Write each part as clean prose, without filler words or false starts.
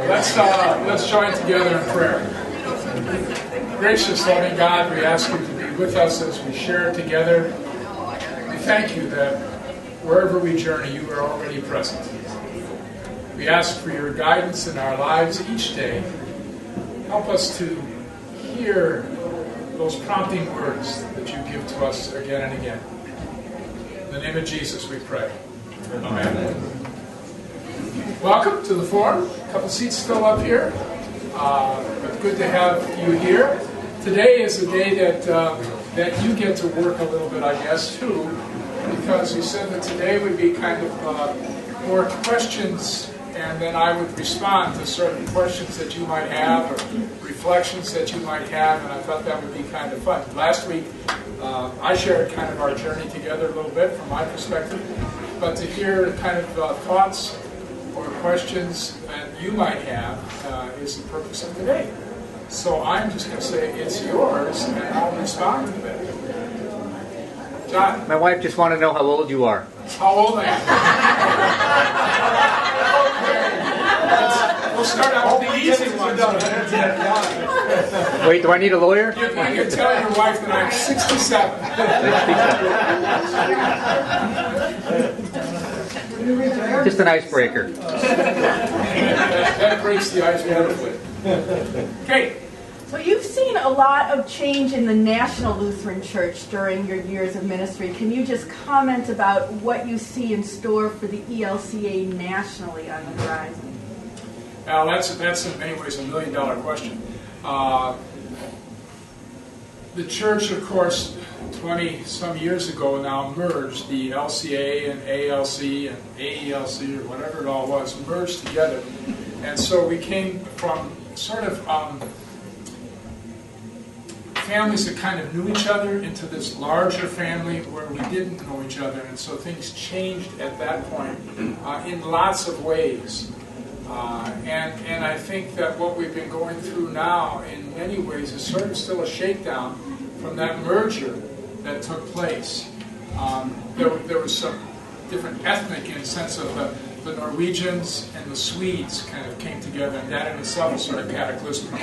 Let's join together in prayer. Gracious, loving God, we ask you to be with us as we share together. We thank you that wherever we journey, you are already present. We ask for your guidance in our lives each day. Help us to hear those prompting words that you give to us again and again. In the name of Jesus we pray. Amen. Welcome to the forum. A couple seats still up here. But good to have you here. Today is a day that you get to work a little bit, I guess, too, because we said that today would be kind of more questions, and then I would respond to certain questions that you might have or reflections that you might have, and I thought that would be kind of fun. Last week, I shared kind of our journey together a little bit from my perspective, but to hear kind of thoughts or questions that you might have is the purpose of today. So I'm just going to say it's yours, and I'll respond to that. John? My wife just wanted to know how old you are. How old I am? We'll start out with the easy ones. Wait, do I need a lawyer? You can tell your wife that I'm 67. Just an icebreaker. That breaks the ice wonderfully. Okay. So you've seen a lot of change in the National Lutheran Church during your years of ministry. Can you just comment about what you see in store for the ELCA nationally on the horizon? Well, that's in many ways $1 million question. The church, of course, 20-some years ago now merged. The LCA and ALC and AELC, or whatever it all was, merged together. And so we came from sort of families that kind of knew each other into this larger family where we didn't know each other. And so things changed at that point in lots of ways. And I think that what we've been going through now in many ways is sort of still a shakedown from that merger that took place. There was some different ethnic in the sense of the Norwegians and the Swedes kind of came together, and that in itself is sort of cataclysmic.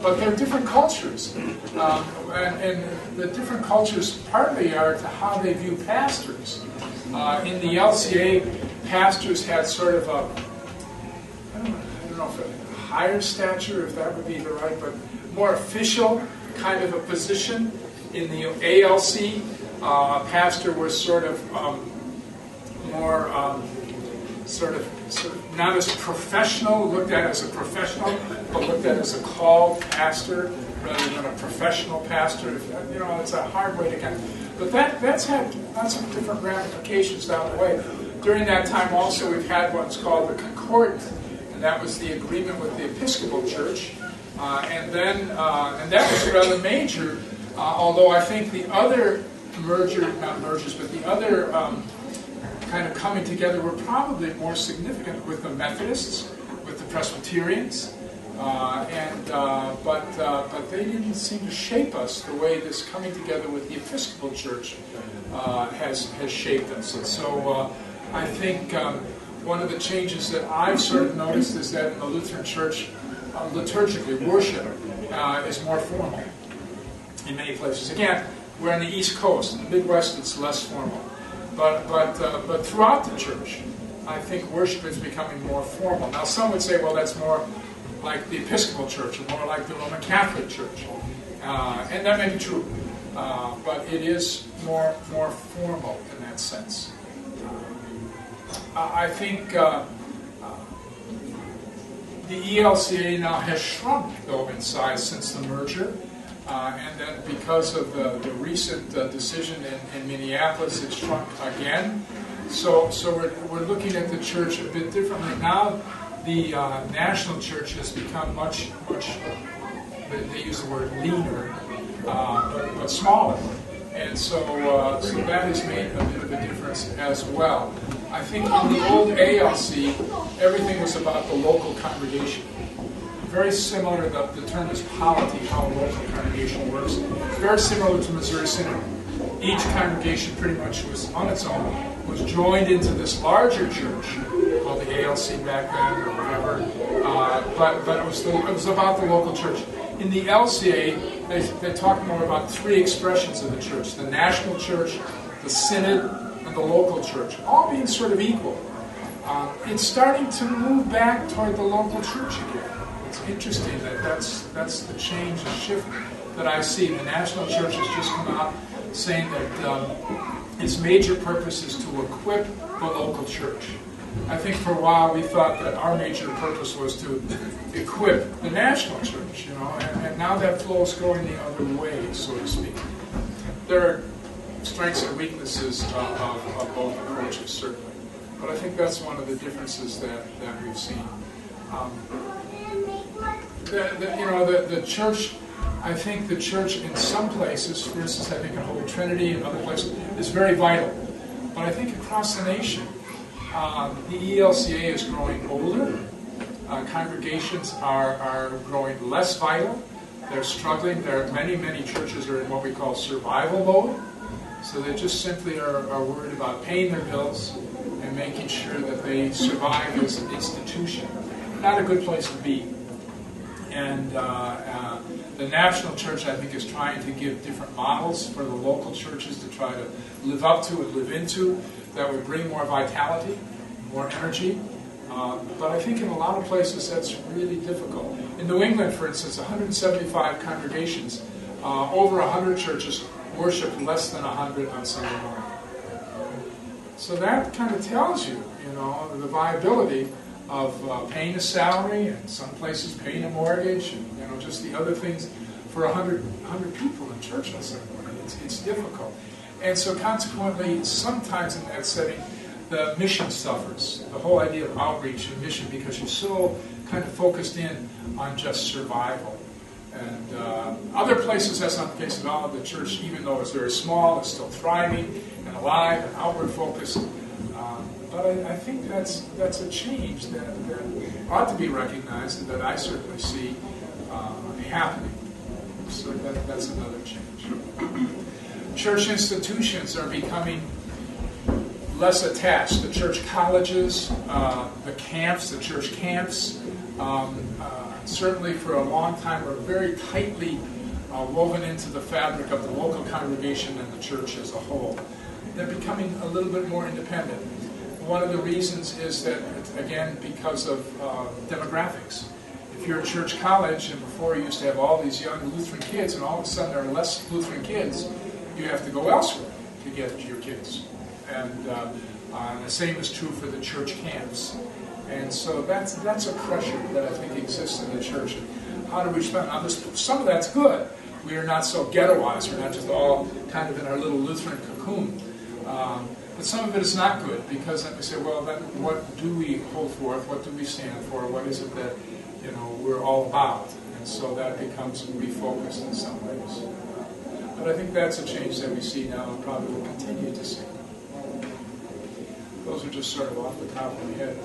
But they're different cultures. And the different cultures partly are to how they view pastors. In the LCA, pastors had sort of a, I don't know if a higher stature, if that would be the right, but more official kind of a position. In the ALC, a pastor was sort of more sort of not as professional, looked at as a professional, but looked at as a called pastor rather than a professional pastor. You know, it's a hard way to kind of, but that's had lots of different ramifications down the way. During that time also we've had what's called the Concordant, and that was the agreement with the Episcopal Church. And that was rather major, although I think the other the other kind of coming together were probably more significant with the Methodists, with the Presbyterians, but they didn't seem to shape us the way this coming together with the Episcopal Church has shaped us. And so I think one of the changes that I've sort of noticed is that in the Lutheran Church, liturgically, worship is more formal in many places. Again, we're on the East Coast. In the Midwest, it's less formal. But throughout the church, I think worship is becoming more formal. Now, some would say, well, that's more like the Episcopal Church, or more like the Roman Catholic Church. And that may be true. But it is more formal in that sense. I think the ELCA now has shrunk, though, in size since the merger. And then because of the recent decision in Minneapolis, it's shrunk again. So we're looking at the church a bit differently. Now the national church has become much, they use the word leaner, but smaller. And so that has made a bit of a difference as well. I think in the old ALC, everything was about the local congregation. Very similar, the term is polity, how a local congregation works. Very similar to Missouri Synod. Each congregation pretty much was on its own, was joined into this larger church called called the ALC back then or whatever, but it was about the local church. In the LCA, they talk more about three expressions of the church: the national church, the synod, and the local church, all being sort of equal. It's starting to move back toward the local church again. It's interesting that's the change, the shift that I see. The national church has just come out saying that its major purpose is to equip the local church. I think for a while we thought that our major purpose was to equip the national church, and now that flow is going the other way, so to speak. There are strengths and weaknesses of both approaches, certainly. But I think that's one of the differences that we've seen. The church, I think the church in some places, for instance, I think in Holy Trinity and other places, is very vital. But I think across the nation, the ELCA is growing older. Congregations are growing less vital. They're struggling. There are many churches are in what we call survival mode. So they just simply are worried about paying their bills and making sure that they survive as an institution. Not a good place to be. And the national church, I think, is trying to give different models for the local churches to try to live up to and live into that would bring more vitality, more energy. But I think in a lot of places that's really difficult. In New England, for instance, 175 congregations, over 100 churches worship less than 100 on Sunday morning. So that kind of tells you, the viability of paying a salary, and some places paying a mortgage, and just the other things for 100 people in church on Sunday morning. It's difficult, and so consequently, sometimes in that setting, the mission suffers. The whole idea of outreach and mission, because you're so kind of focused in on just survival. And other places, that's not the case at all. The church, even though it's very small, is still thriving and alive and outward focused. But I think that's a change that ought to be recognized, and that I certainly see happening. So that's another change. Church institutions are becoming less attached. The church colleges, the camps, the church camps, certainly for a long time were very tightly woven into the fabric of the local congregation and the church as a whole. They're becoming a little bit more independent. One of the reasons is that, again, because of demographics. If you're a church college, and before you used to have all these young Lutheran kids, and all of a sudden there are less Lutheran kids, you have to go elsewhere to get your kids. And the same is true for the church camps. And so that's a pressure that I think exists in the church. How do we respond? Now, some of that's good. We are not so ghettoized. We're not just all kind of in our little Lutheran cocoon. But some of it is not good, because then we say, well, then what do we hold forth? What do we stand for? What is it that we're all about? And so that becomes refocused in some ways. But I think that's a change that we see now and probably will continue to see. Those are just sort of off the top of my head.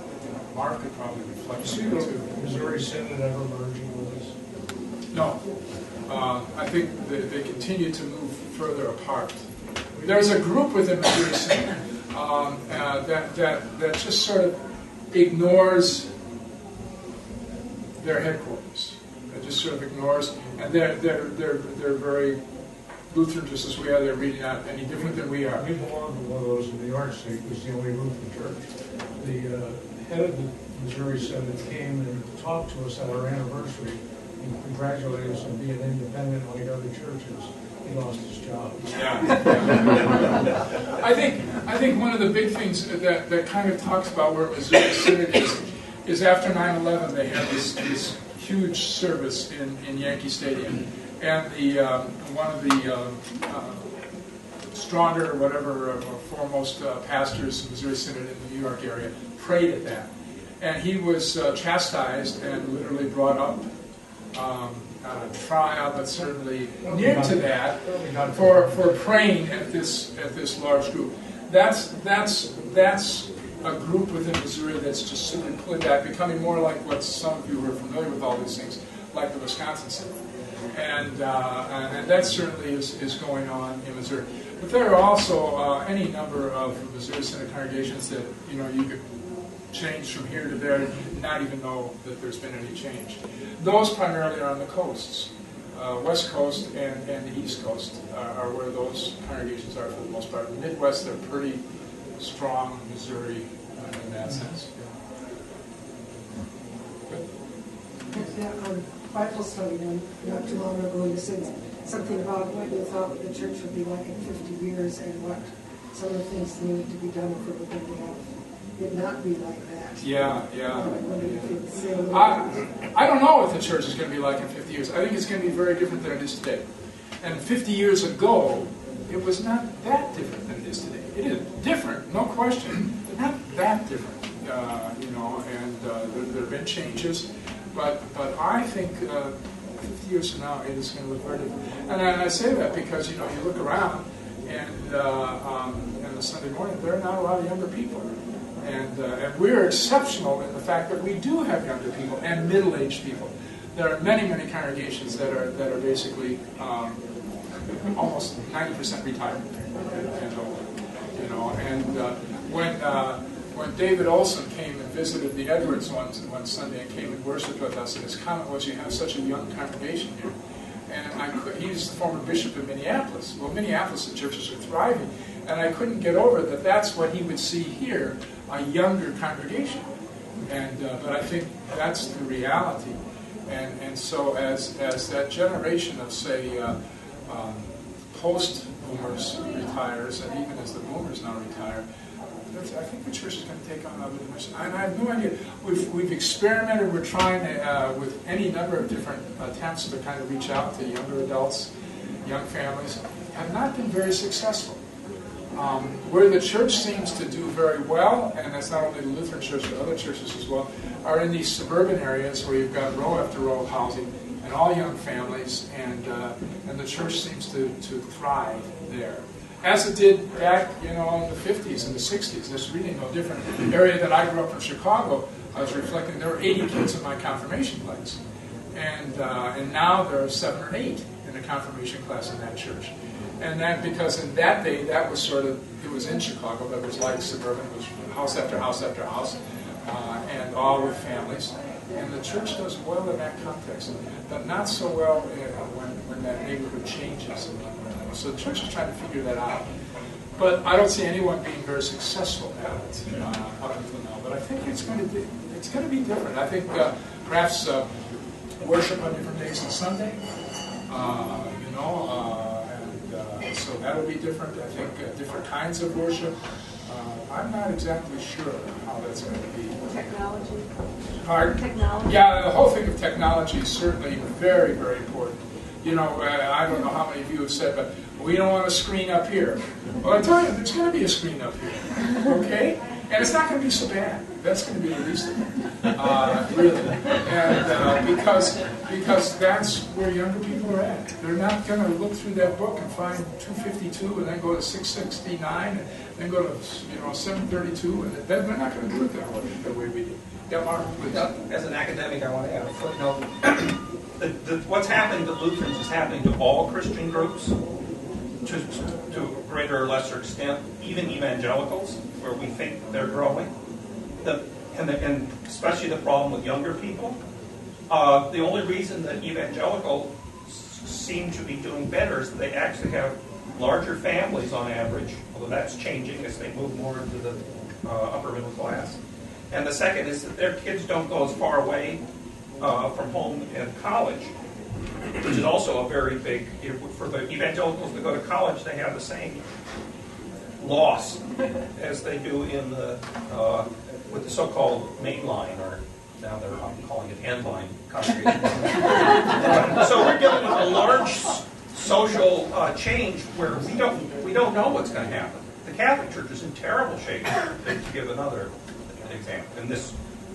Mark could probably reflect on that too. Missouri Synod ever merging with us? No. I think they continue to move further apart. There's a group within Missouri Synod that just sort of ignores their headquarters. It just sort of ignores, and they're very Lutheran, just as we are. They're really not any different than we are. We belong to one of those in New York State, which is the only Lutheran church. The head of the Missouri Synod came and talked to us at our anniversary and congratulated us on being independent like other churches. He lost his job. Yeah. I think one of the big things that kind of talks about where Missouri Synod is after 9/11 they had this huge service in Yankee Stadium, and one of the stronger, whatever, foremost pastors of Missouri Synod in the New York area prayed at that, and he was chastised and literally brought up. Trial, but certainly near to that, for praying at this large group. That's a group within Missouri that's just simply pulling back, becoming more like what some of you who are familiar with all these things, like the Wisconsin Synod, and that certainly is going on in Missouri. But there are also any number of Missouri Synod congregations that you could changed from here to there, not even know that there's been any change. Those primarily are on the coasts. West Coast and the East Coast are where those congregations are for the most part. The Midwest, they're pretty strong, Missouri in that sense. Yeah, Bible study not too long ago, you said something about what you thought the church would be like in 50 years and what some of the things needed to be done if it were going to have it not be like that. Yeah. I wondered if you'd say a little bit. I don't know what the church is going to be like in 50 years. I think it's going to be very different than it is today. And 50 years ago, it was not that different than it is today. It is different, no question, but not that different. There have been changes, but I think 50 years from now, it is going to look very different. And I say that because, you look around, and on the Sunday morning, there are not a lot of younger people. And we're exceptional in the fact that we do have younger people and middle-aged people. There are many, many congregations that are basically almost 90% retired and older. And when David Olson came and visited the Edwards one Sunday and came and worshipped with us, and his comment was, "You have such a young congregation here." And he's the former bishop of Minneapolis. Well, Minneapolis, the churches are thriving, and I couldn't get over that. That's what he would see here, a younger congregation. But I think that's the reality. And so as that generation of, say, post-boomers retires, and even as the boomers now retire, I think the church is going to take on another dimension. And I have no idea. We've experimented. We're trying to, with any number of different attempts to kind of reach out to younger adults, young families, have not been very successful. Where the church seems to do very well, and that's not only the Lutheran church but other churches as well, are in these suburban areas where you've got row after row of housing and all young families, and the church seems to thrive there. As it did back, in the 50s and the 60s. There's really no different. The area that I grew up in, Chicago, I was reflecting, there were 80 kids in my confirmation class. And now there are 7 or 8 in the confirmation class in that church. And that because in that day, that was it was in Chicago, but it was like suburban, it was house after house after house, and all with families. And the church does well in that context, but not so well when that neighborhood changes. So the church is trying to figure that out. But I don't see anyone being very successful at it up until now. But I think it's going to be different. I think perhaps worship on different days on Sunday, and so that'll be different. I think different kinds of worship. I'm not exactly sure how that's going to be. Technology. Pardon? Technology. Yeah, the whole thing of technology is certainly very, very important. I don't know how many of you have said, but we don't want a screen up here. Well, I tell you, there's going to be a screen up here, okay? And it's not going to be so bad. That's going to be the least of it, really. And because that's where younger people are at. They're not going to look through that book and find 252 and then go to 669 and then go to 732, and they're not going to do it the way we do. Yeah, Mark, please. As an academic, I want to add a footnote. What's happening to Lutherans is happening to all Christian groups, to a greater or lesser extent, even evangelicals, where we think they're growing, and especially the problem with younger people. The only reason that evangelicals seem to be doing better is that they actually have larger families on average, although that's changing as they move more into the upper middle class. And the second is that their kids don't go as far away from home in college, which is also a very big, for the evangelicals that go to college, they have the same loss as they do in with the so-called mainline, or now they're calling it endline congregation. So we're dealing with a large social change where we don't know what's going to happen. The Catholic Church is in terrible shape, to give another example,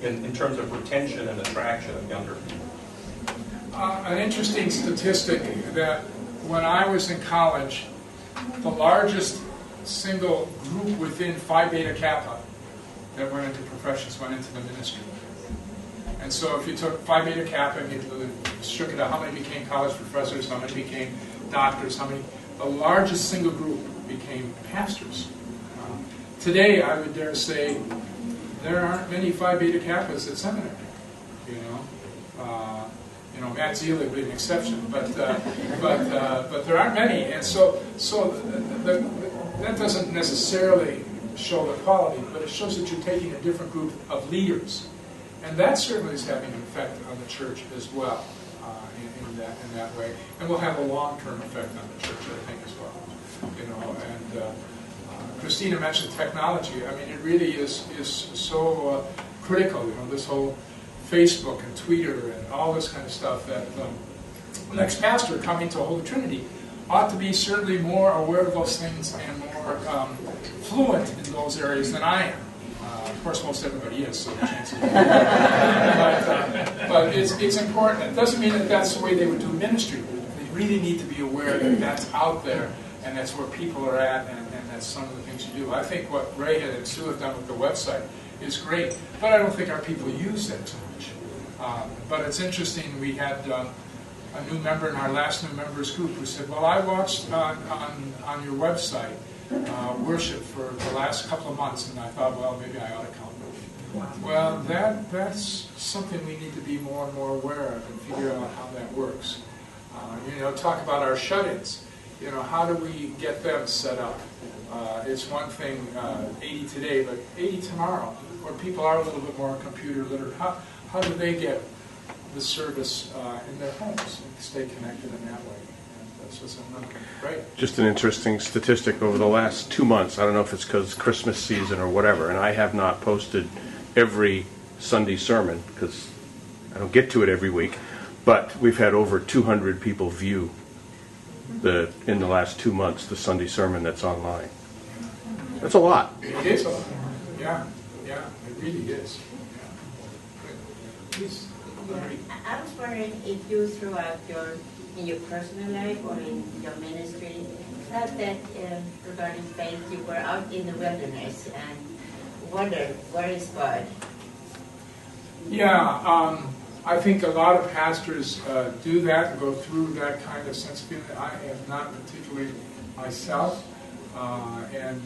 in terms of retention and attraction of younger people. An interesting statistic that when I was in college, the largest single group within Phi Beta Kappa that went into professions went into the ministry. And so if you took Phi Beta Kappa and you shook it out, how many became college professors, how many became doctors, the largest single group became pastors. Today, I would dare say there aren't many Phi Beta Kappas at seminary, you know. Matt Zealy would be an exception, but there aren't many, and so that doesn't necessarily show the quality, but it shows that you're taking a different group of leaders, and that certainly is having an effect on the church as well, in that way, and will have a long-term effect on the church, I think, as well. You know, and Christina mentioned technology. I mean, it really is so critical. You know, this whole Facebook and Twitter and all this kind of stuff, that the next pastor coming to Holy Trinity ought to be certainly more aware of those things and more fluent in those areas than I am. Of course, most everybody is, so the chances but it's important. It doesn't mean that that's the way they would do ministry. They really need to be aware that that's out there and that's where people are at, and that's some of the things you do. I think what Ray and Sue have done with the website is great, but I don't think our people use that too much. But it's interesting, we had a new member in our last new members group who said, well, I watched on your website worship for the last couple of months, and I thought, well, maybe I ought to come. Well, that's something we need to be more and more aware of and figure out how that works. Talk about our shut-ins. How do we get them set up? It's one thing, 80 today, but 80 tomorrow, where people are a little bit more computer literate. How do they get the service in their homes and stay connected in that way? And that's just great. Just an interesting statistic over the last 2 months. I don't know if it's because Christmas season or whatever, and I have not posted every Sunday sermon because I don't get to it every week, but we've had over 200 people view in the last 2 months the Sunday sermon that's online. That's a lot. It is a lot. Yeah, it really is. Please. I was wondering if you, throughout in your personal life or in your ministry, felt that regarding faith, you were out in the wilderness and wondered, where is God? Yeah, I think a lot of pastors do that and go through that kind of sense of feeling. I have not particularly myself, and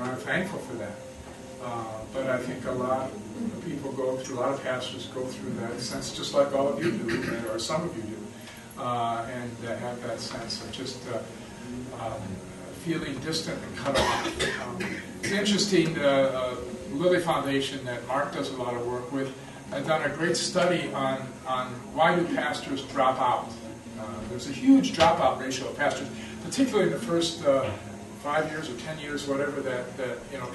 I'm thankful for that. But I think a lot of people go through, a lot of pastors go through that sense, just like all of you do, or some of you do, and have that sense of just feeling distant and cut off. It's interesting, Lilly Foundation that Mark does a lot of work with, I've done a great study on why do pastors drop out. There's a huge dropout ratio of pastors, particularly in the first 5 years or 10 years, whatever, that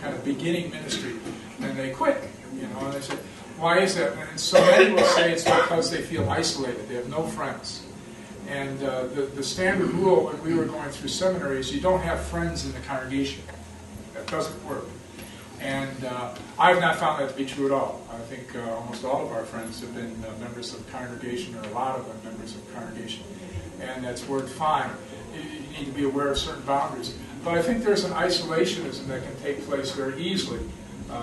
kind of beginning ministry, and they quit. And they say, why is that? And so many will say it's because they feel isolated. They have no friends. And the standard rule when we were going through seminary is you don't have friends in the congregation. That doesn't work. And I have not found that to be true at all. I think almost all of our friends have been members of the congregation, or a lot of them members of the congregation. And that's worked fine. You need to be aware of certain boundaries. But I think there's an isolationism that can take place very easily,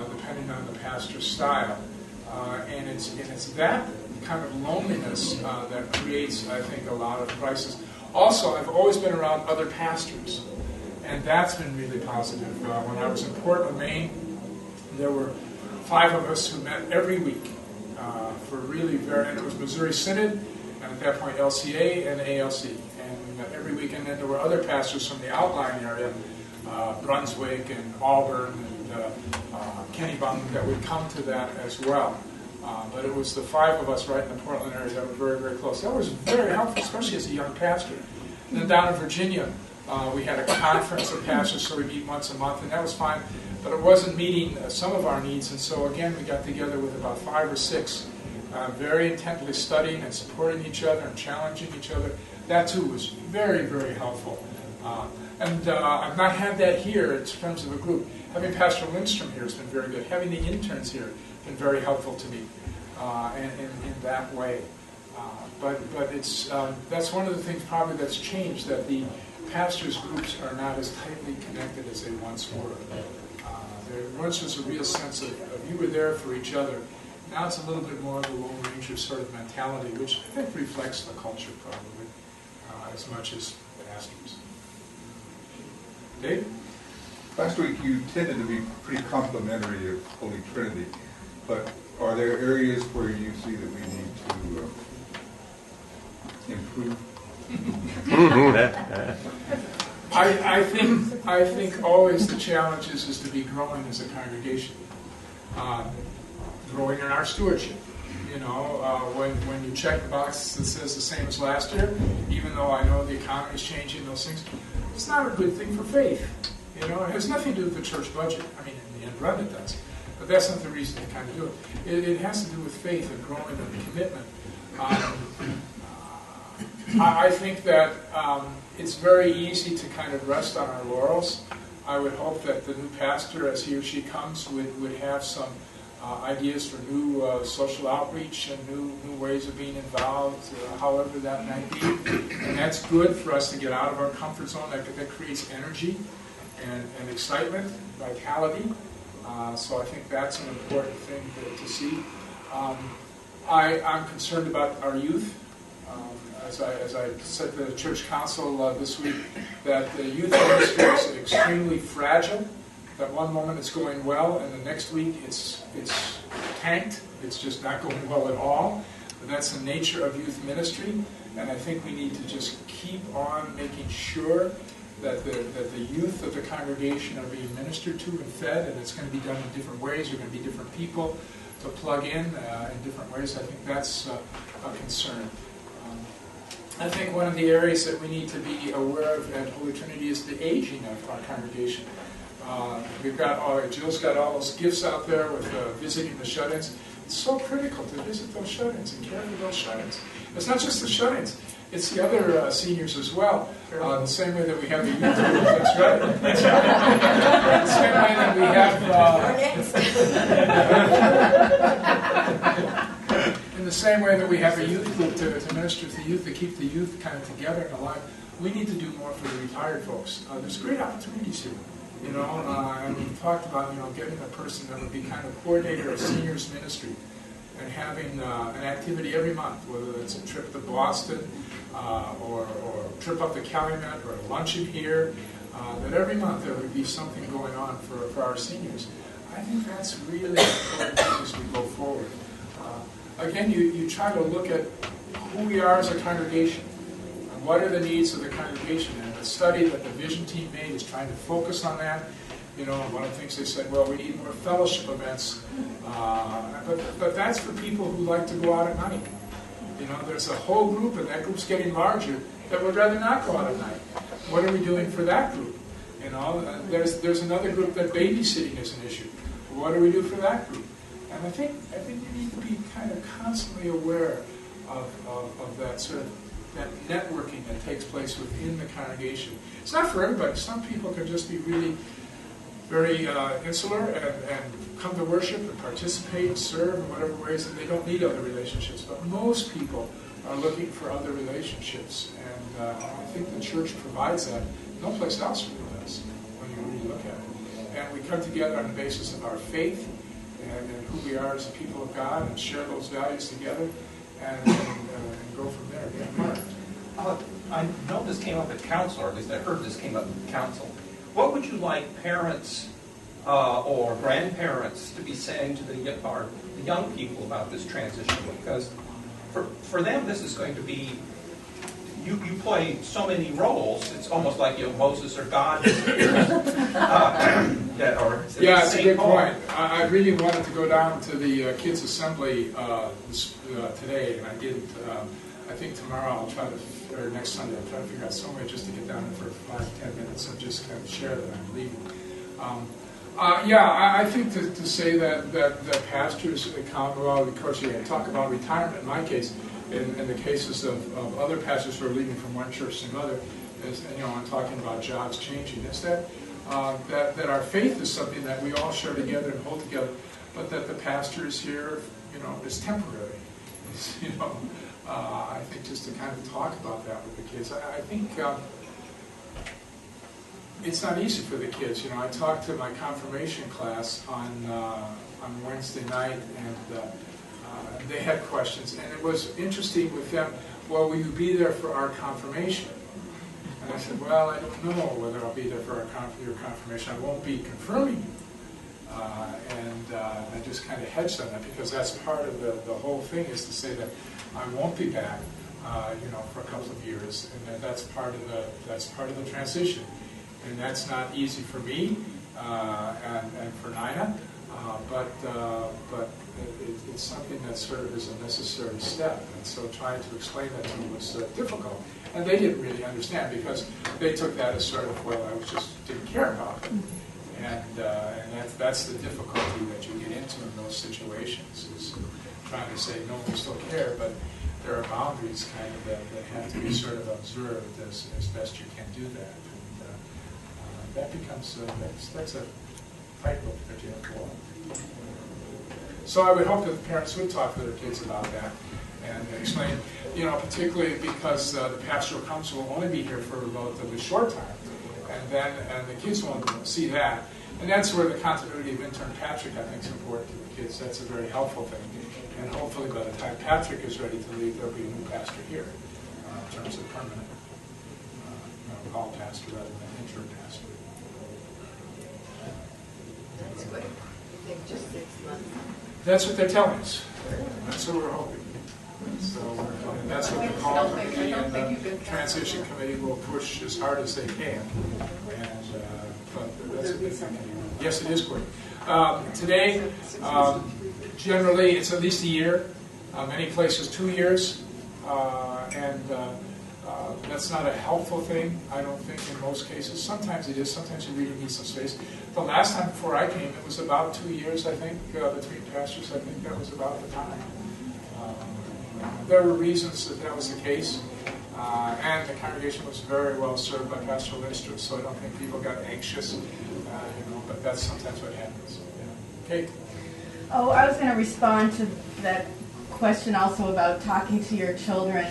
depending on the pastor's style. And it's that kind of loneliness that creates, I think, a lot of crisis. Also, I've always been around other pastors, and that's been really positive. When I was in Portland, Maine, there were 5 of us who met every week for really and it was Missouri Synod, and at that point LCA and ALC. And we met every week, and then there were other pastors from the outlying area, Brunswick and Auburn and Kennebunk, that would come to that as well. But it was the 5 of us right in the Portland area that were very, very close. That was very helpful, especially as a young pastor. And then down in Virginia, we had a conference of pastors, so we meet once a month, and that was fine. But it wasn't meeting some of our needs, and so again, we got together with about 5 or 6, very intently studying and supporting each other and challenging each other. That too was very, very helpful. And I've not had that here in terms of a group. Having Pastor Lindstrom here has been very good. Having the interns here has been very helpful to me in that way. But it's that's one of the things probably that's changed, that the pastors' groups are not as tightly connected as they once were. There once was a real sense of you were there for each other. Now it's a little bit more of a Lone Ranger sort of mentality, which I think reflects the culture probably as much as pastors. Dave? Last week you tended to be pretty complimentary of Holy Trinity. But are there areas where you see that we need to improve? I think always the challenge is to be growing as a congregation, growing in our stewardship. You know, when you check the box that says the same as last year, even though I know the economy is changing, those things, it's not a good thing for faith. You know, it has nothing to do with the church budget. I mean, in the end run it does, but that's not the reason to kind of do it. It has to do with faith and growing and commitment. I think that it's very easy to kind of rest on our laurels. I would hope that the new pastor, as he or she comes, would have some ideas for new social outreach and new ways of being involved, however that might be. And that's good for us to get out of our comfort zone. That creates energy and excitement, vitality. So I think that's an important thing to see. I'm concerned about our youth. As I said to the church council this week, that the youth ministry is extremely fragile. That one moment it's going well, and the next week it's tanked. It's just not going well at all. But that's the nature of youth ministry, and I think we need to just keep on making sure that the youth of the congregation are being ministered to and fed, and it's going to be done in different ways. There are going to be different people to plug in different ways. I think that's a concern. I think one of the areas that we need to be aware of at Holy Trinity is the aging of our congregation. Jill's got all those gifts out there with visiting the shut-ins. It's so critical to visit those shut-ins and care for those shut-ins. It's not just the shut-ins, it's the other seniors as well. The same way that we have the youth group, that's right. The same way that we have... In the same way that we have a youth group to minister to the youth, to keep the youth kind of together and alive, we need to do more for the retired folks. There's great opportunities here. You know, and we've talked about, getting a person that would be kind of coordinator of seniors ministry and having an activity every month, whether it's a trip to Boston or a trip up to Calumet or a luncheon here, that every month there would be something going on for our seniors. I think that's really important as we go forward. Again, you try to look at who we are as a congregation and what are the needs of the congregation. And the study that the vision team made is trying to focus on that. You know, one of the things they said, well, we need more fellowship events. But that's for people who like to go out at night. You know, there's a whole group, and that group's getting larger, that would rather not go out at night. What are we doing for that group? You know, there's another group that babysitting is an issue. What do we do for that group? And I think you need to be kind of constantly aware of that sort of that networking that takes place within the congregation. It's not for everybody. Some people can just be really very insular and come to worship and participate and serve in whatever ways, and they don't need other relationships. But most people are looking for other relationships, and I think the church provides that. No place else really does when you really look at it. And we come together on the basis of our faith and who we are as a people of God, and share those values together, and go from there. Yeah, Mark. I know this came up at council, or at least I heard this came up at council. What would you like parents or grandparents to be saying to the young people about this transition? Because for them, this is going to be, you play so many roles. It's almost like Moses or God. Yeah, it's a good point. I really wanted to go down to the kids' assembly today, and I didn't. I think tomorrow I'll try to, or next Sunday, I'll try to figure out some way just to get down there for 5-10 minutes and just kind of share that I'm leaving. I think to say that pastors come, well, of course, you talk about retirement in my case, in the cases of other pastors who are leaving from one church to another, is, I'm talking about jobs changing, is that our faith is something that we all share together and hold together, but that the pastor is here, is temporary. I think just to kind of talk about that with the kids. I think it's not easy for the kids. I talked to my confirmation class on Wednesday night, and they had questions, and it was interesting with them. Well, will you be there for our confirmation? And I said, well, I don't know whether I'll be there for your confirmation. I won't be confirming you. And I just kind of hedged on that because that's part of the whole thing is to say that I won't be back, for a couple of years, and that's part of the transition, and that's not easy for me and for Nina, but it's something that sort of is a necessary step, and so trying to explain that to them was difficult, and they didn't really understand because they took that as sort of, well, I just didn't care about it. And that's the difficulty that you get into in those situations, is trying to say, no, we still care, but there are boundaries kind of that have to be sort of observed as best you can do that. And that becomes, that's a tightrope that you have to walk. So I would hope that the parents would talk to their kids about that and explain, particularly because the pastoral council will only be here for a relatively short time. And the kids won't see that. And that's where the continuity of intern Patrick, I think, is important to the kids. That's a very helpful thing. And hopefully by the time Patrick is ready to leave, there'll be a new pastor here in terms of permanent hall pastor rather than intern pastor. That's good. I think just 6 months. That's what they're telling us. That's what we're hoping. So that's what the call committee and the transition committee will push as hard as they can. And but that's what they're thinking. Yes, it is quick. Today, generally, it's at least a year. Many places 2 years, and that's not a helpful thing. I don't think in most cases. Sometimes it is. Sometimes you really need some space. The last time before I came, it was about 2 years. I think between pastors. I think that was about the time. There were reasons that was the case, and the congregation was very well served by pastoral ministers, so I don't think people got anxious, but that's sometimes what happens. Yeah. Kate? Oh, I was going to respond to that question also about talking to your children,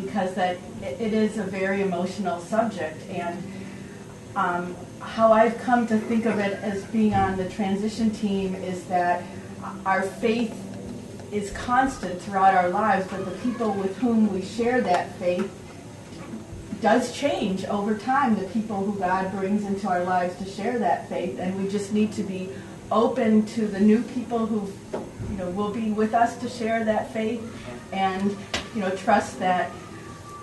because it is a very emotional subject, and how I've come to think of it as being on the transition team is that our faith is constant throughout our lives, but the people with whom we share that faith does change over time, the people who God brings into our lives to share that faith, and we just need to be open to the new people who will be with us to share that faith, and trust that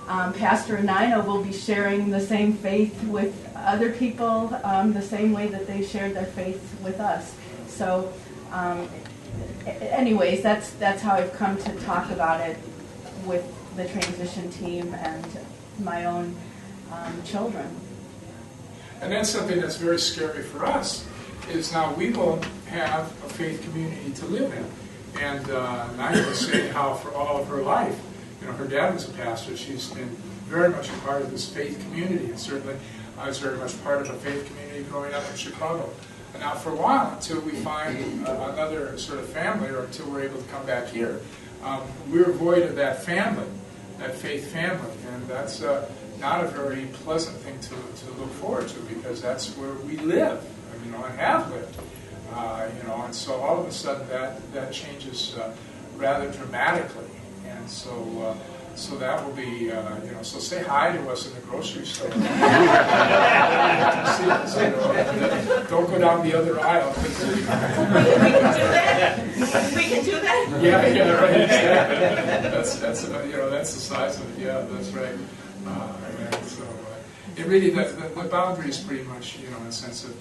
Pastor and Nina will be sharing the same faith with other people the same way that they shared their faith with us. So anyways, that's how I've come to talk about it with the transition team and my own children. And that's something that's very scary for us, is now we won't have a faith community to live in. And Nina was saying how for all of her life, her dad was a pastor. She's been very much a part of this faith community, and certainly I was very much part of a faith community growing up in Chicago. And now for a while, until we find another sort of family, or until we're able to come back here, we're void of that family, that faith family. And that's not a very pleasant thing to look forward to, because that's where we live, and have lived. And so all of a sudden that changes rather dramatically. And so that will be, so say hi to us in the grocery store. Don't go down the other aisle. We can do that? We can do that? Yeah, right, exactly. That's the size of it, yeah, that's right. And so it really, the boundary is pretty much, in a sense of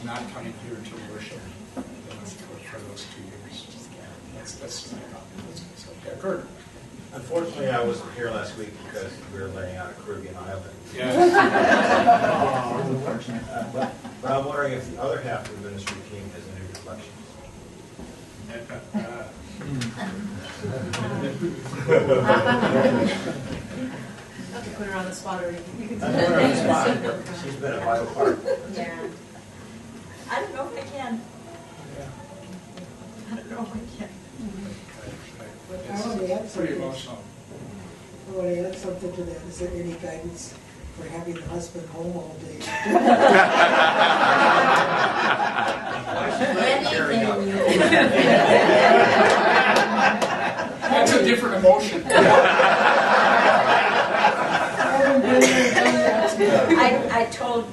not coming here to worship for those 2 years. That's my boundary. So, yeah, Kurt. Unfortunately, I wasn't here last week because we were laying out a Caribbean island. Yeah. But I'm wondering if the other half of the ministry team has any reflections. Not to put her on the spot or anything. You can Put her on the spot. She's been a vital part. Yeah. I don't know if I can. I don't know if I can. I want to add It's pretty something. emotional. I want to add something to that. Is there any guidance for having the husband home all day? That's a different emotion. I told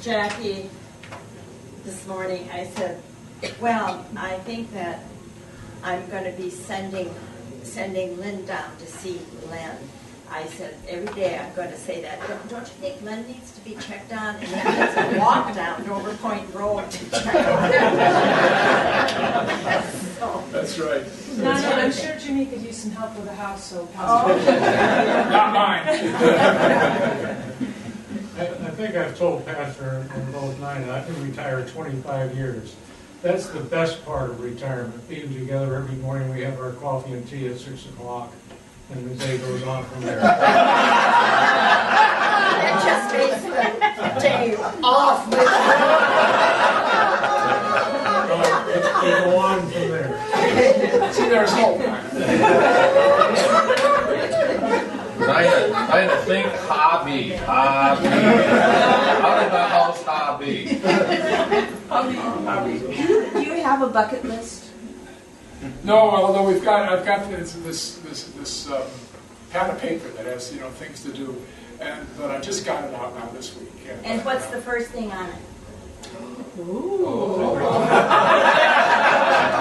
Jackie this morning, I said, well, I think that I'm going to be sending Lynn down to see Lynn. I said, every day I'm going to say that. Don't you think Lynn needs to be checked on? And then he has to walk down Dover Point Road to check on her. That's right. No, I'm sure Jimmy could use some help with the house, so. Not mine. I think I've told Pastor and both nine, I can retire 25 years. That's the best part of retirement, being together every morning. We have our coffee and tea at 6 o'clock, and the day goes on from there. That just makes the day off with We go on from there. See, there's hope. I had to think hobby. Out of the house hobby. Do you have a bucket list? No, although I've got this pad of paper that has things to do, but I just got it out now this week. And what's the first thing on it?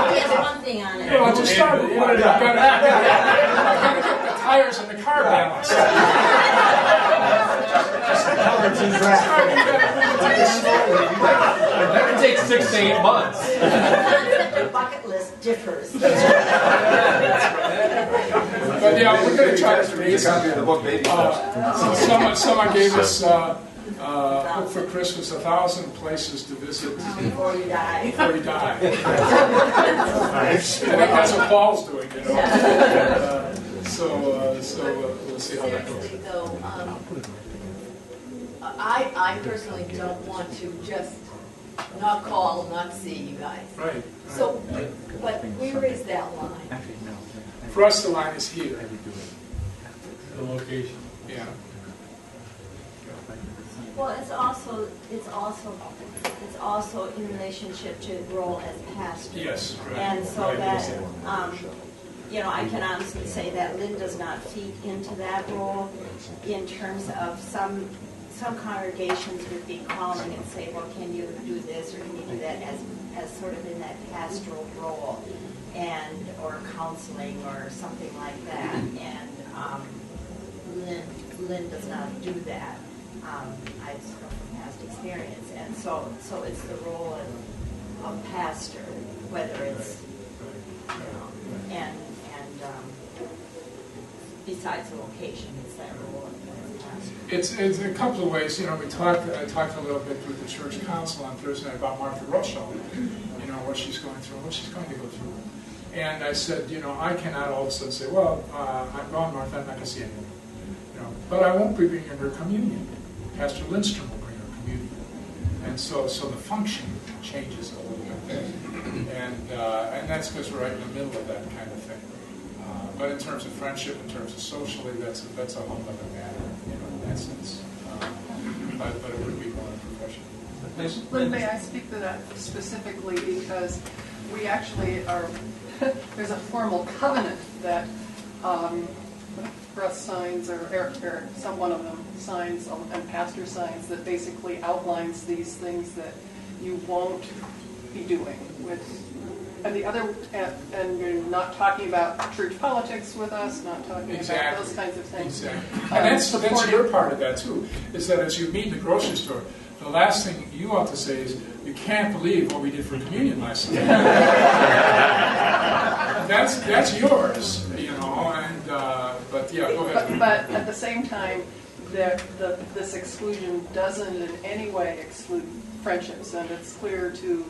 Yes, one thing on it. Well, I just started. I gotta get the tires and the car balanced. That could take 6 to 8 months. The concept of bucket list differs. But yeah, we're going to try to raise the book, baby. Someone gave us book for Christmas, 1,000 places to visit Before you die. before you die. I think that's what Paul's doing, So we'll see how that goes. Seriously, though, I personally don't want to just not call, not see you guys. Right. So, but where is that line? For us, the line is here. The location. Yeah. Well, it's also in relationship to role as pastor. Yes. Right. And so right. that, I can honestly say that Lynn does not feed into that role in terms of some congregations would be calling and say, well, can you do this or can you do that as sort of in that pastoral role or counseling or something like that. And Lynn does not do that. I just know from past experience. And so it's the role of pastor, whether it's, and besides the location, it's that role of pastor. It's a couple of ways. I talked a little bit with the church council on Thursday about Martha Rochelle, what she's going through, what she's going to go through. And I said, I cannot all of a sudden say, well, I'm gone, Martha, I'm not going to see anyone. But I won't be bringing her communion. Pastor Lindstrom will bring her communion. And so the function changes a little bit. And that's because we're right in the middle of that kind of thing. But in terms of friendship, in terms of socially, that's a whole other matter, in that sense. But it would be more professional. Lynn, may I speak to that specifically because we actually are, there's a formal covenant that Russ signs, or Eric, one of them signs, and pastor signs, that basically outlines these things that you won't be doing with, and the other, and you're not talking about church politics with us, not talking about those kinds of things. Exactly. And that's your part of that too, is that as you meet in the grocery store, the last thing you ought to say is, you can't believe what we did for communion last night. that's yours, but yeah, go ahead. But at the same time, this exclusion doesn't in any way exclude friendships, and it's clear to,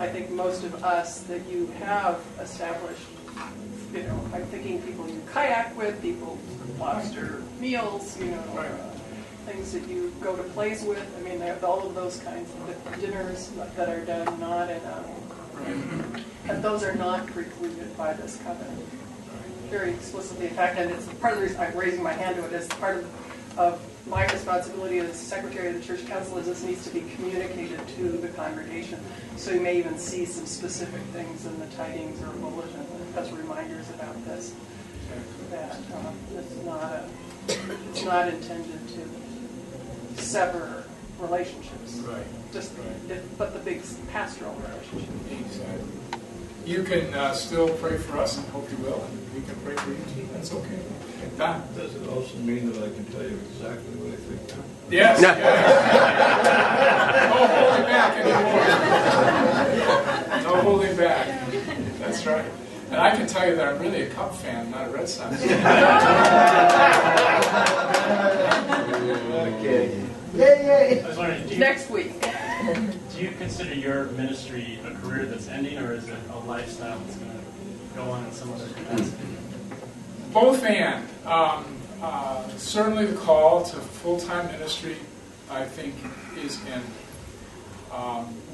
I think, most of us that you have established, I'm thinking people you kayak with, people lobster meals, things that you go to plays with. I mean, all of those kinds of dinners that are done not in and those are not precluded by this covenant. Very explicitly, in fact, and it's part of the reason I'm raising my hand to it is part of my responsibility as secretary of the church council is this needs to be communicated to the congregation. So you may even see some specific things in the tidings or bulletin as reminders about this. That it's not intended to sever relationships. Right. Just, but the big pastoral relationship. Exactly. You can still pray for us, and hope you will, and we can pray for you too. That's okay. Don? Does it also mean that I can tell you exactly what I think now? Yes. No holding back anymore. No holding back. That's right. And I can tell you that I'm really a Cub fan, not a Red Sox fan. Okay. Yay, I was wondering, Next week. do you consider your ministry a career that's ending, or is it a lifestyle that's going to go on in some other capacity? Both and. Certainly the call to full-time ministry, I think, is in.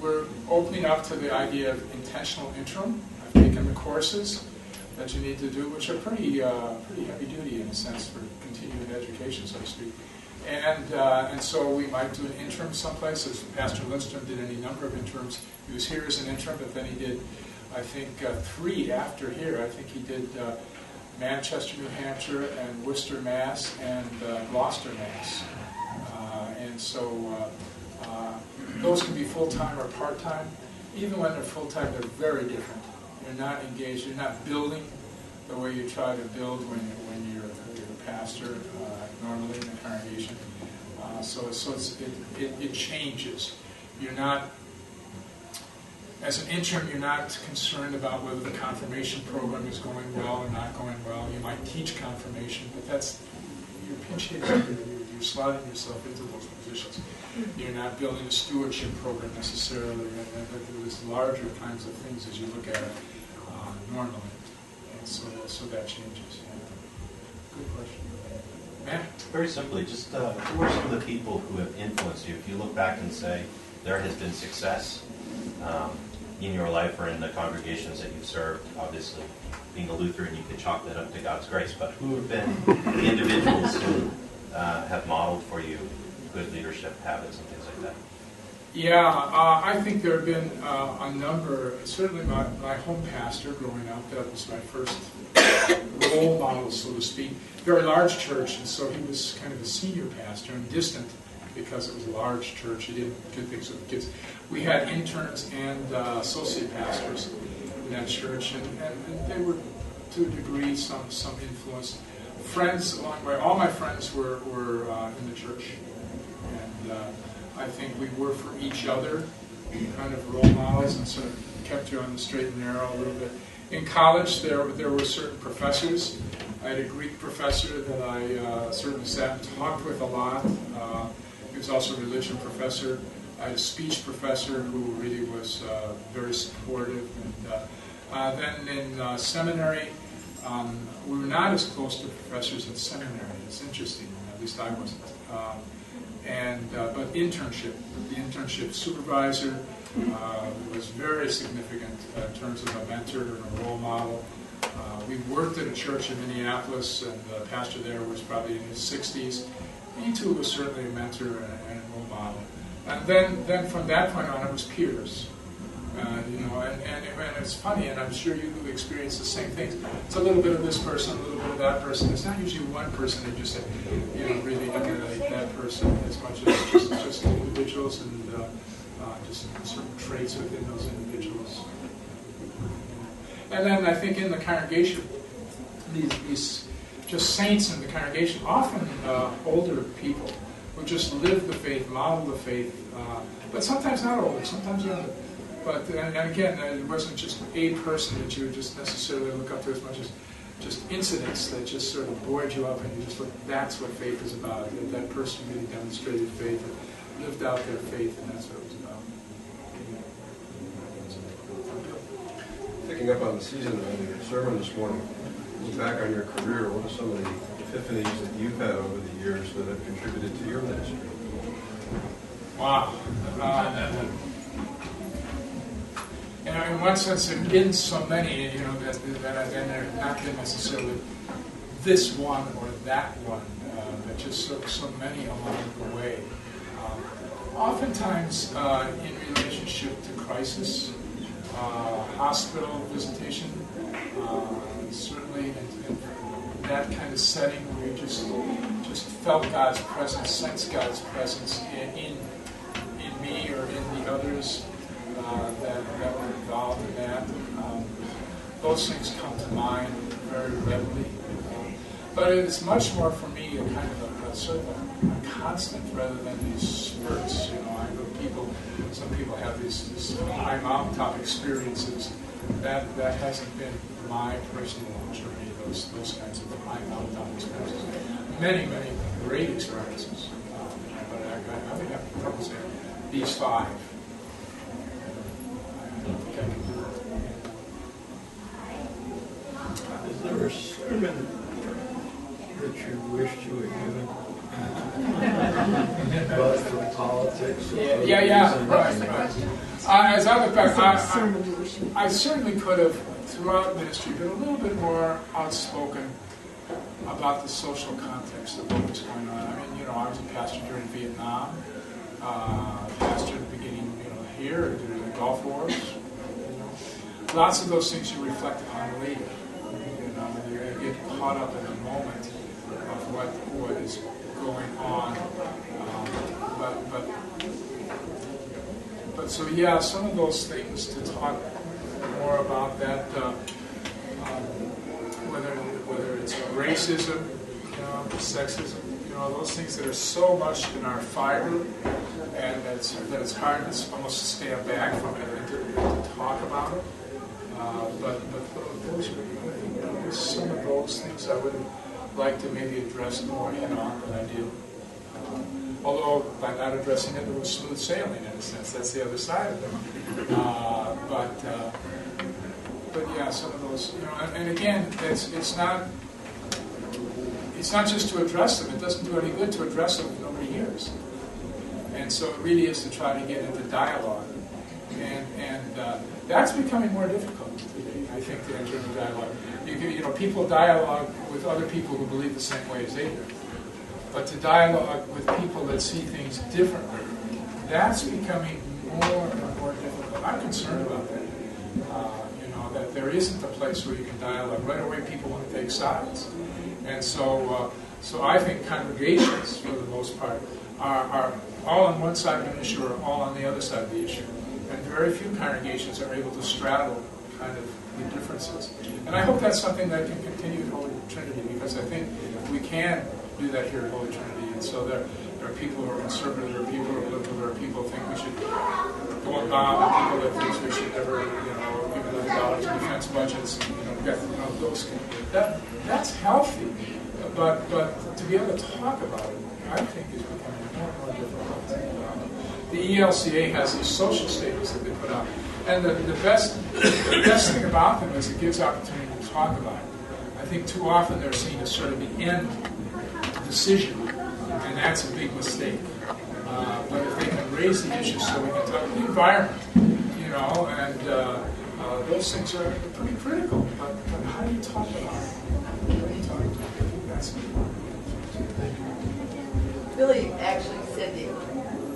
We're opening up to the idea of intentional interim. I've taken the courses that you need to do, which are pretty heavy duty in a sense for continuing education, so to speak. And so we might do an interim someplace, as Pastor Lindstrom did any number of interims. He was here as an interim, but then he did, I think, 3 after here. I think he did Manchester, New Hampshire, and Worcester, Mass, and Gloucester, Mass. And so those can be full-time or part-time. Even when they're full-time, they're very different. You're not engaged, you're not building the way you try to build when you're a pastor, normally in a congregation. So it changes. You're not, as an interim, you're not concerned about whether the confirmation program is going well or not going well. You might teach confirmation, but you're pinch hitting, you're slotting yourself into those positions. You're not building a stewardship program necessarily. There's larger kinds of things as you look at it normally. And so that changes. Yeah. Good question. Matt? Very simply, just who are some of the people who have influenced you? If you look back and say there has been success in your life or in the congregations that you've served, obviously being a Lutheran, you could chalk that up to God's grace, but who have been the individuals who have modeled for you good leadership habits and things like that? Yeah, I think there have been a number. Certainly my home pastor growing up, that was my first role model, so to speak. Very large church, and so he was kind of a senior pastor and distant because it was a large church. He didn't do things with the kids. We had interns and associate pastors in that church, and they were, to a degree, some influence. Friends along the way, all my friends were in the church, and I think we were for each other kind of role models and sort of kept you on the straight and narrow a little bit. In college, there were certain professors. I had a Greek professor that I certainly sat and talked with a lot. He was also a religion professor. I had a speech professor who really was very supportive. And then in seminary, we were not as close to professors in seminary. It's interesting. At least I wasn't. But the internship supervisor was very significant in terms of a mentor and a role model. We worked at a church in Minneapolis, and the pastor there was probably in his 60s. He too was certainly a mentor and a role model. And then from that point on, it was peers. And it's funny, and I'm sure you experience the same things. It's a little bit of this person, a little bit of that person. It's not usually one person that just really emulate that person as much as just individuals and just certain traits within those individuals. And then I think in the congregation, these just saints in the congregation, often older people who just live the faith, model the faith, but sometimes not older, sometimes younger. But and again, it wasn't just a person that you would just necessarily look up to as much as just incidents that just sort of bored you up, and you just look, that's what faith is about. That person really demonstrated faith and lived out their faith, and that's what it was about. Picking up on the season of your sermon this morning, look back on your career, what are some of the epiphanies that you've had over the years that have contributed to your ministry? Wow. In one sense, there have been so many, that I've not been necessarily this one or that one, but just so many along the way. Oftentimes, in relationship to crisis, hospital visitation, certainly in that kind of setting where you just felt God's presence, sensed God's presence in me or in the others that were involved in that. Those things come to mind very readily. But it's much more for me a kind of a sort of a constant rather than these spurts. You know, I know some people have these high mountaintop experiences. That hasn't been my personal journey. Those kinds of high mountaintop experiences. Many great experiences. But I would have trouble saying these five. I don't think I can do it. Is there a sermon that you wished you had given? But for politics? Right. As I look back, I certainly could have, throughout ministry, been a little bit more outspoken about the social context of what was going on. I mean, I was a pastor during Vietnam, pastor at the beginning, here during the Gulf Wars. Lots of those things you reflect upon later. You get caught up in the moment of what is going on. But so yeah, some of those things to talk more about that, whether it's racism, sexism, those things that are so much in our fiber, and that it's hard to almost stand back from it and to talk about it. But those are some of those things I would like to maybe address more head on than I did. Although by not addressing it, it was smooth sailing in a sense. That's the other side of it. But yeah, some of those, and again, it's not just to address them. It doesn't do any good to address them if nobody hears. And so it really is to try to get into dialogue, and that's becoming more difficult today. I think to enter into dialogue. People dialogue with other people who believe the same way as they do. But to dialogue with people that see things differently, that's becoming more and more difficult. I'm concerned about that. That there isn't a place where you can dialogue. Right away, people want to take sides. And so I think congregations, for the most part, are all on one side of an issue or all on the other side of the issue. And very few congregations are able to straddle kind of the differences. And I hope that's something that can continue at Holy Trinity, because I think we can do that here at Holy Trinity. And so there are people who are conservative, there are people who are liberal, there are people who think we should go on bomb, and people that think we should never, give $1 to defense budgets, and those. That's healthy, but to be able to talk about it, I think is becoming more and more difficult. The ELCA has these social statements that they put out, and the best thing about them is it gives opportunity to talk about it. I think too often they're seen as sort of the end decision, and that's a big mistake. But if they can raise the issue so we can talk about the environment, and those things are pretty critical. But how do you talk about it? How do you talk about it? I think that's important. Billy actually said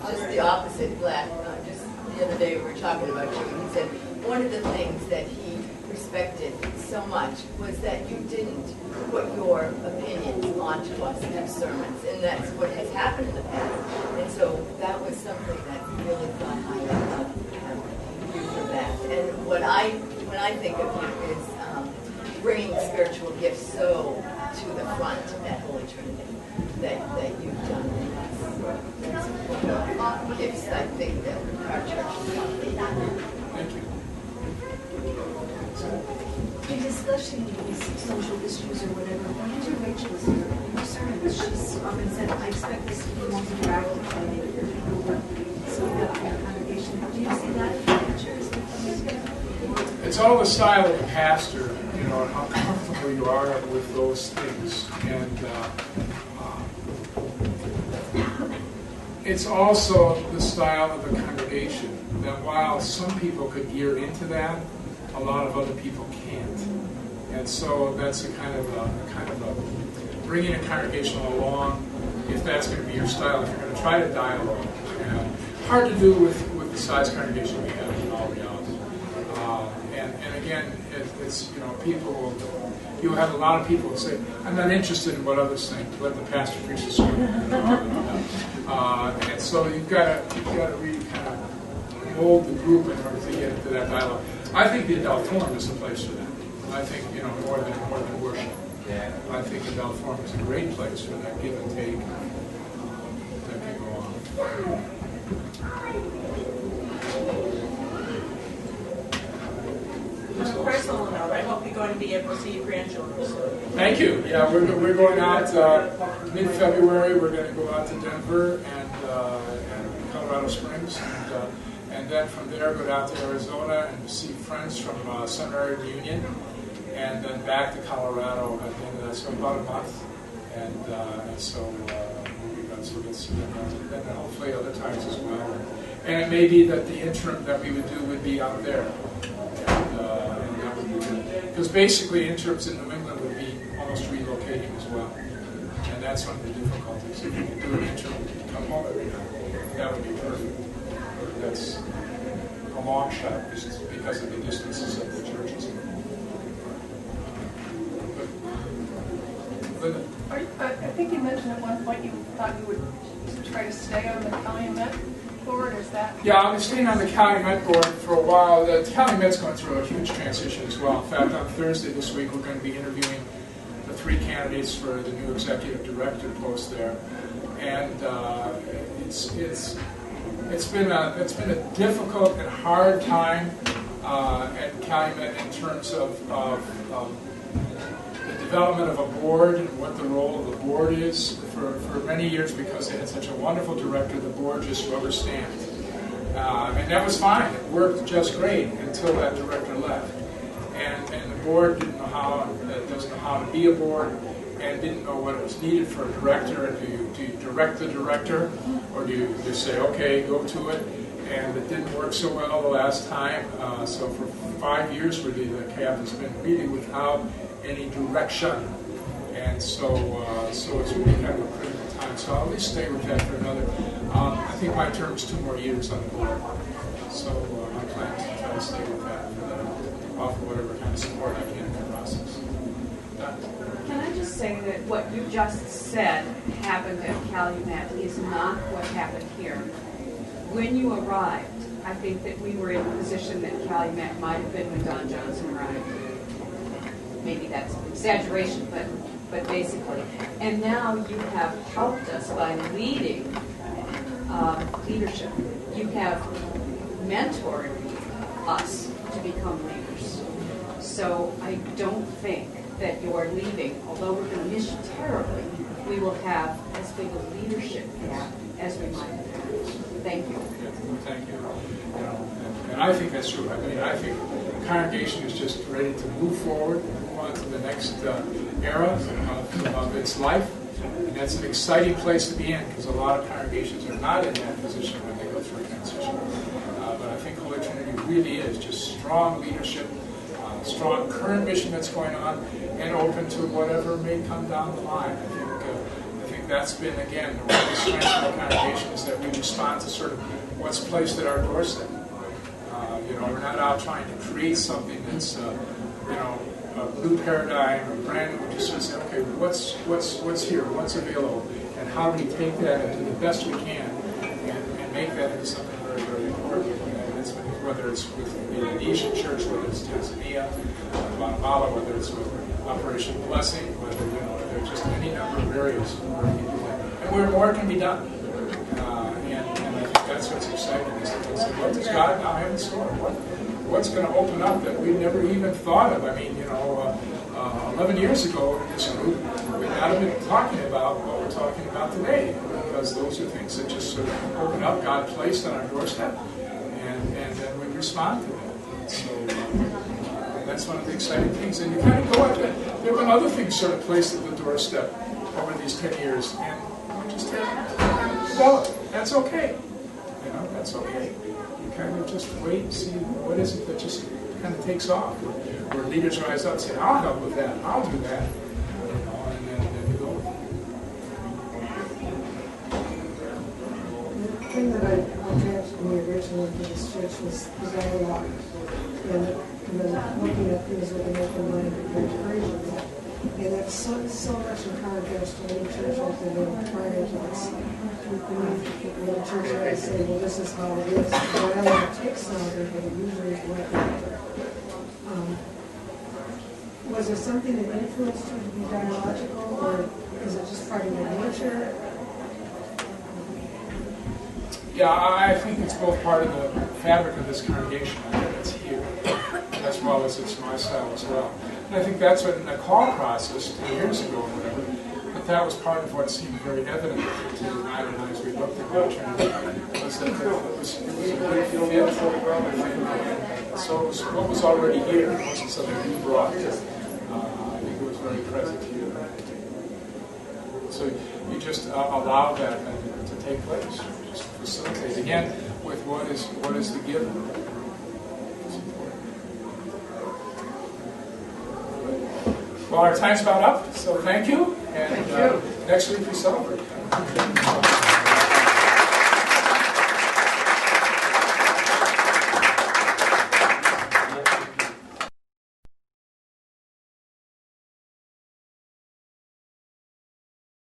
just the opposite, Black. Just the other day we were talking about you, and he said one of the things that he respected so much was that you didn't put your opinions onto us in sermons, and that's what has happened in the past. And so that was something that really thought I you for that. And when I think of you is bringing spiritual gifts so to the front at Holy Trinity that you've done. And that's one of the gifts I think that our church has done. Thank you. In discussing these social issues or whatever, Andrew Rachel's in her sermons, she's often said, I expect this to be more interactive than maybe the people who so that in the congregation. Do you see that in the church? It's all the style of the pastor, and how comfortable you are with those things. And it's also the style of the congregation, that while some people could gear into that, a lot of other people can't. And so that's a kind of a bringing a congregation along, if that's going to be your style, if you're going to try to dialogue. Hard to do with the size congregation we have in all reality. And again, it's people you have a lot of people who say, I'm not interested in what others think. Let the pastor preach the sermon. And so you've got to really kind of mold the group in order to get into that dialogue. I think the adult forum is a place for that. I think, more than worship. I think adult forum is a great place for that give and take that can go on. On a personal note, I hope you're going to be able to see your grandchildren soon. Thank you. Yeah, we're going out mid-February. We're going to go out to Denver and Colorado Springs, and then from there go down to Arizona and see friends from Seminary Reunion, and then back to Colorado at the end of that. So about a month, and so we'll be done. So we'll see them, and then hopefully other times as well. And it may be that the interim that we would do would be out there. Because basically interims in New England would be almost relocating as well. And that's one of the difficulties. If you can do an interim and come home every night, that would be perfect. That's a long shot because of the distances of the churches. Linda? I think you mentioned at one point you thought you would try to stay on the Calumet board. Is that? Yeah, I've been staying on the Calumet board for a while. The Calumet's going through a huge transition as well. In fact, on Thursday this week, we're going to be interviewing the 3 candidates for the new executive director post there, and it's been a difficult and hard time at Calumet in terms of the development of a board and what the role of the board is. For many years, because they had such a wonderful director, the board just rubber stamped. And that was fine. It worked just great until that director left. And the board didn't know doesn't know how to be a board, and didn't know what was needed for a director. And do you direct the director, or do you just say, okay, go to it? And it didn't work so well the last time. So for 5 years, really, the CAB has been really without any direction. And so it's really kind of a critical time. So I'll at least stay with that for another, I think my term is 2 more years on the board. So I plan to try to stay with that for that, offer whatever kind of support I can in the process. Can I just say that what you just said happened at Calumet is not what happened here. When you arrived, I think that we were in the position that Calumet might have been when Don Johnson arrived. Maybe that's an exaggeration, but basically. And now you have helped us by leading leadership. You have mentored us to become leaders. So I don't think that you're leaving, although we're going to miss you terribly, we will have as big a leadership gap as we might have had. Thank you. Thank you. And I think that's true. I mean, I think the congregation is just ready to move forward, move on to the next era of its life. And that's an exciting place to be in, because a lot of congregations are not in that position when they go through a transition. But I think Holy Trinity really is just strong leadership, strong current mission that's going on, and open to whatever may come down the line. I think that's been, again, one of the strengths of the congregation is that we respond to sort of what's placed at our doorstep. We're not out trying to create something that's, a new paradigm or brand new. We just sort of say, okay, what's here, what's available, and how do we take that and do the best we can and make that into something very, very important. And it's, whether it's with the Indonesian church, whether it's Tanzania, Guatemala, whether it's with Operation Blessing, whether there's just any number of areas where we can do that, and where more can be done. And I think that's what's exciting. Is to say, what does God now have in store? What's going to open up that we never even thought of? I mean, 11 years ago in this group, we would not have been talking about what we're talking about today, because those are things that just sort of open up, God placed on our doorstep, and then we respond to that. So that's one of the exciting things. And you kind of go at that. There have been other things sort of placed at the doorstep over these 10 years, and we just haven't developed. That's okay. That's okay. You kind of just wait and see what is it that just kind of takes off. Where leaders rise up and say, I'll help with that, I'll do that. And then you go. The thing that I attracted me originally to this church was the dialogue. And then looking at things with an open mind compared to Persian. And that's so much in contrast to any church I've accepted prior to this. The church had to say, well, this is how it is. Whatever it takes now, they're going to usually work after. Was there something that influenced you to be dialogical, or is it just part of your nature? Yeah, I think it's both part of the fabric of this congregation. I think it's here, as well as it's my style as well. And I think that's what in the call process 2 years ago or whatever, that was part of what seemed very evident to Nigel and I as we looked at the Trinity, was that it was a good fit. So it was what was already here. It wasn't something you brought. I think it was very present here. So you just allow that to take place. Just facilitate. Again, with what is the given. Well, our time's about up, so thank you. And next week we celebrate.